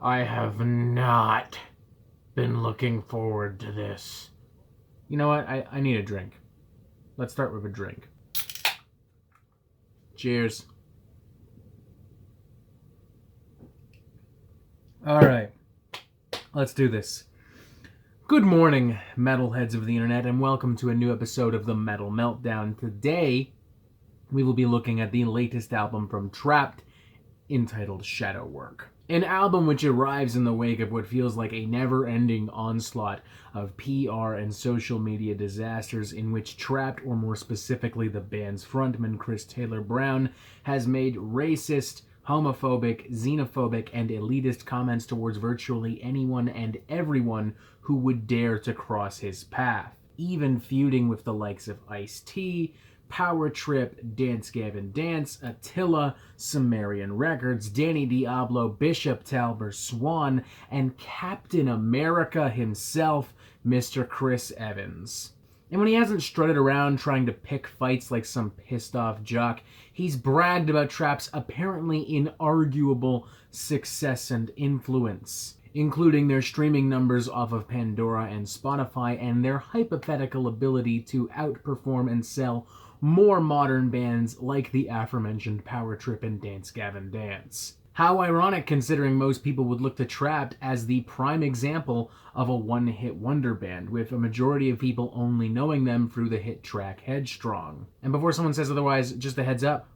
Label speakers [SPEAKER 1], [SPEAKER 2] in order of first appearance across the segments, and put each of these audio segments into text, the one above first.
[SPEAKER 1] I have not been looking forward to this. You know what? I need a drink. Let's start with a drink. Cheers. Alright, let's do this. Good morning, metalheads of the internet, and welcome to a new episode of the Metal Meltdown. Today, we will be looking at the latest album from Trapt, entitled Shadow Work. An album which arrives in the wake of what feels like a never-ending onslaught of PR and social media disasters in which Trapt, or more specifically the band's frontman Chris Taylor Brown, has made racist, homophobic, xenophobic, and elitist comments towards virtually anyone and everyone who would dare to cross his path, even feuding with the likes of Ice-T, Power Trip, Dance Gavin Dance, Attila, Sumerian Records, Danny Diablo, Bishop Talbot Swan, and Captain America himself, Mr. Chris Evans. And when he hasn't strutted around trying to pick fights like some pissed-off jock, he's bragged about Trapt's apparently inarguable success and influence, including their streaming numbers off of Pandora and Spotify, and their hypothetical ability to outperform and sell more modern bands like the aforementioned Power Trip and Dance Gavin Dance. How ironic, considering most people would look to Trapt as the prime example of a one-hit wonder band, with a majority of people only knowing them through the hit track Headstrong. And before someone says otherwise, just a heads up,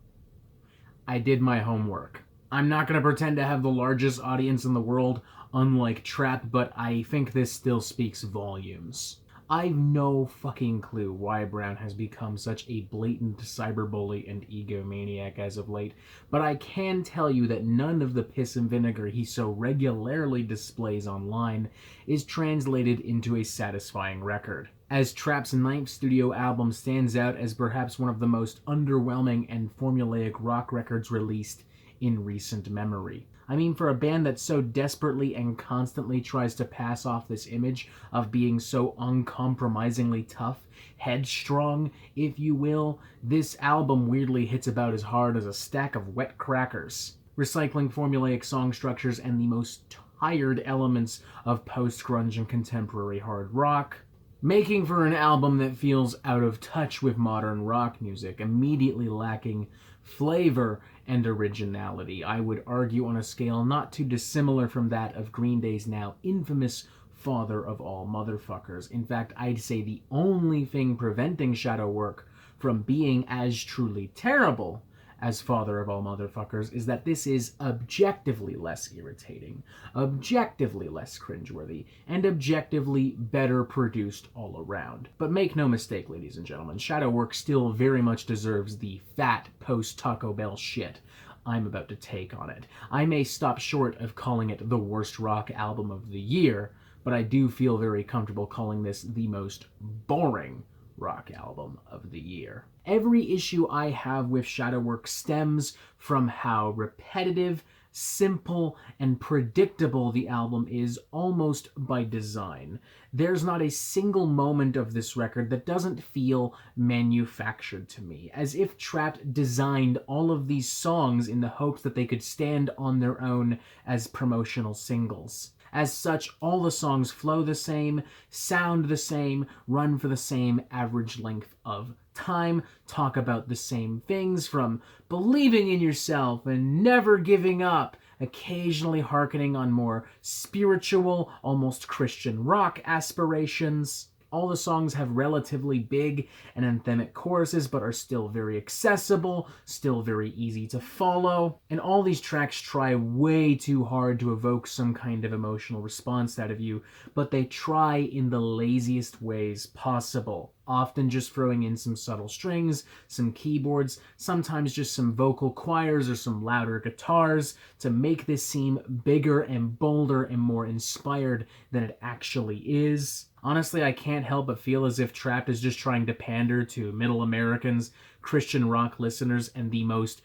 [SPEAKER 1] I did my homework. I'm not going to pretend to have the largest audience in the world, unlike Trapt, but I think this still speaks volumes. I've no fucking clue why Brown has become such a blatant cyberbully and egomaniac as of late, but I can tell you that none of the piss and vinegar he so regularly displays online is translated into a satisfying record, as Trapt's ninth studio album stands out as perhaps one of the most underwhelming and formulaic rock records released in recent memory. I mean, for a band that so desperately and constantly tries to pass off this image of being so uncompromisingly tough, headstrong, if you will, this album weirdly hits about as hard as a stack of wet crackers, recycling formulaic song structures and the most tired elements of post-grunge and contemporary hard rock, making for an album that feels out of touch with modern rock music, immediately lacking flavor and originality. I would argue on a scale not too dissimilar from that of Green Day's now infamous Father of All Motherfuckers. In fact, I'd say the only thing preventing Shadow Work from being as truly terrible as Father of All Motherfuckers is that this is objectively less irritating, objectively less cringeworthy, and objectively better produced all around. But make no mistake, ladies and gentlemen, Shadow Work still very much deserves the fat post-Taco Bell shit I'm about to take on it. I may stop short of calling it the worst rock album of the year, but I do feel very comfortable calling this the most boring rock album of the year. Every issue I have with Shadow Work stems from how repetitive, simple, and predictable the album is, almost by design. There's not a single moment of this record that doesn't feel manufactured to me, as if Trapt designed all of these songs in the hopes that they could stand on their own as promotional singles. As such, all the songs flow the same, sound the same, run for the same average length of time, talk about the same things, from believing in yourself and never giving up, occasionally hearkening on more spiritual, almost Christian rock aspirations. All the songs have relatively big and anthemic choruses, but are still very accessible, still very easy to follow. And all these tracks try way too hard to evoke some kind of emotional response out of you, but they try in the laziest ways possible. Often just throwing in some subtle strings, some keyboards, sometimes just some vocal choirs or some louder guitars to make this seem bigger and bolder and more inspired than it actually is. Honestly, I can't help but feel as if Trapt is just trying to pander to middle Americans, Christian rock listeners, and the most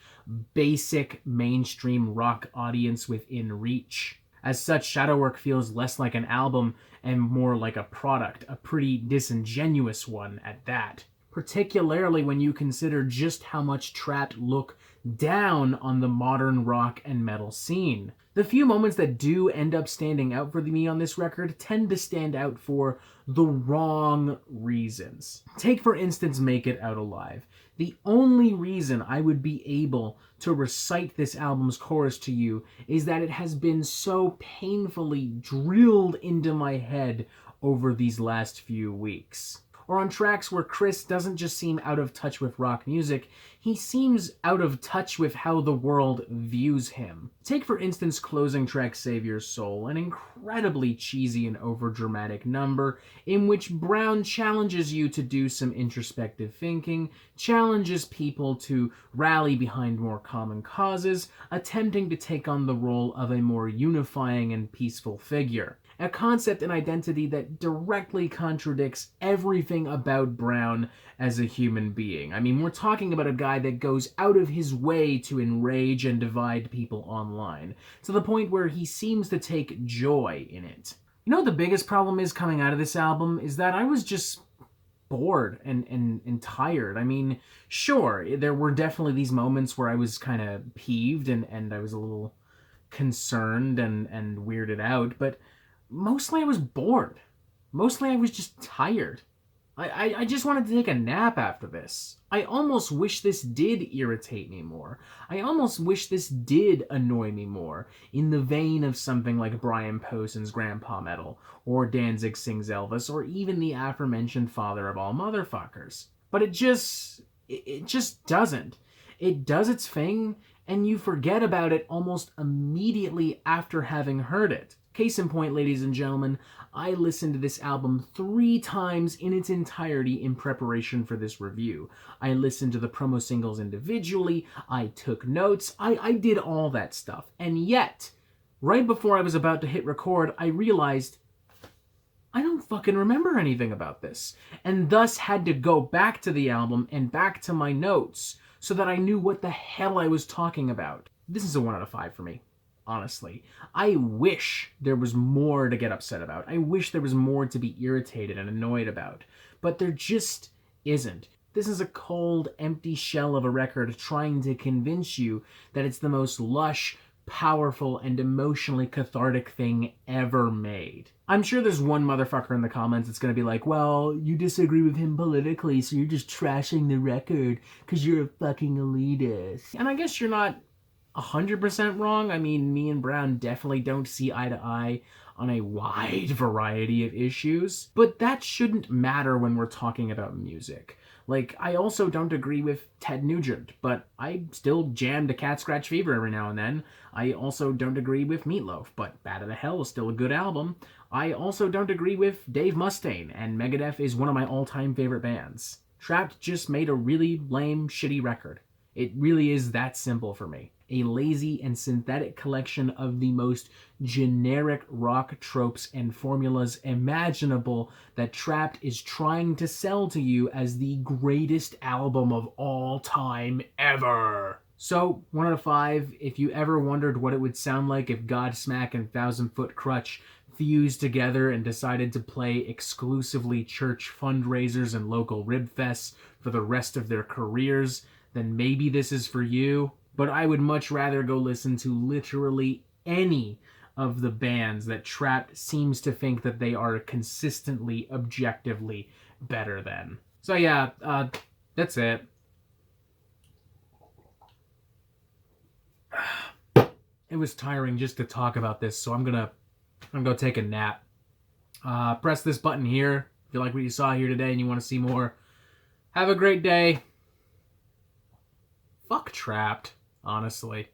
[SPEAKER 1] basic mainstream rock audience within reach. As such, Shadow Work feels less like an album and more like a product, a pretty disingenuous one at that. particularly when you consider just how much Trapt look down on the modern rock and metal scene. The few moments that do end up standing out for me on this record tend to stand out for the wrong reasons. Take, for instance, Make It Out Alive. The only reason I would be able to recite this album's chorus to you is that it has been so painfully drilled into my head over these last few weeks. Or on tracks where Chris doesn't just seem out of touch with rock music, he seems out of touch with how the world views him. Take, for instance, closing track Save Your Soul, an incredibly cheesy and overdramatic number in which Brown challenges you to do some introspective thinking, challenges people to rally behind more common causes, attempting to take on the role of a more unifying and peaceful figure. A concept and identity that directly contradicts everything about Brown as a human being. I mean, we're talking about a guy that goes out of his way to enrage and divide people online, to the point where he seems to take joy in it. You know what the biggest problem is coming out of this album? Is that I was just bored and tired. I mean, sure, there were definitely these moments where I was kind of peeved and I was a little concerned and weirded out, but mostly I was bored. Mostly I was just tired. I just wanted to take a nap after this. I almost wish this did irritate me more. I almost wish this did annoy me more, in the vein of something like Brian Posen's Grandpa Metal, or Danzig Sings Elvis, or even the aforementioned Father of All Motherfuckers. But it just doesn't. It does its thing, and you forget about it almost immediately after having heard it. Case in point, ladies and gentlemen, I listened to this album 3 times in its entirety in preparation for this review. I listened to the promo singles individually, I took notes, I did all that stuff. And yet, right before I was about to hit record, I realized I don't fucking remember anything about this. And thus had to go back to the album and back to my notes so that I knew what the hell I was talking about. This is a 1 out of 5 for me. Honestly, I wish there was more to get upset about. I wish there was more to be irritated and annoyed about. But there just isn't. This is a cold, empty shell of a record trying to convince you that it's the most lush, powerful, and emotionally cathartic thing ever made. I'm sure there's one motherfucker in the comments that's going to be like, well, you disagree with him politically, so you're just trashing the record because you're a fucking elitist. And I guess you're not 100% wrong. I mean, me and Brown definitely don't see eye to eye on a wide variety of issues, but that shouldn't matter when we're talking about music. Like, I also don't agree with Ted Nugent, but I still jam to Cat Scratch Fever every now and then. I also don't agree with Meatloaf, but Bat Out of Hell is still a good album. I also don't agree with Dave Mustaine, and Megadeth is one of my all-time favorite bands. Trapt just made a really lame, shitty record. It really is that simple for me. A lazy and synthetic collection of the most generic rock tropes and formulas imaginable that Trapt is trying to sell to you as the greatest album of all time ever. So, 1 out of 5, if you ever wondered what it would sound like if Godsmack and Thousand Foot Crutch fused together and decided to play exclusively church fundraisers and local rib fests for the rest of their careers, then maybe this is for you. But I would much rather go listen to literally any of the bands that Trapt seems to think that they are consistently, objectively better than. So yeah, that's it. It was tiring just to talk about this, so I'm gonna go take a nap. Press this button here if you like what you saw here today and you want to see more. Have a great day. Fuck Trapt, honestly.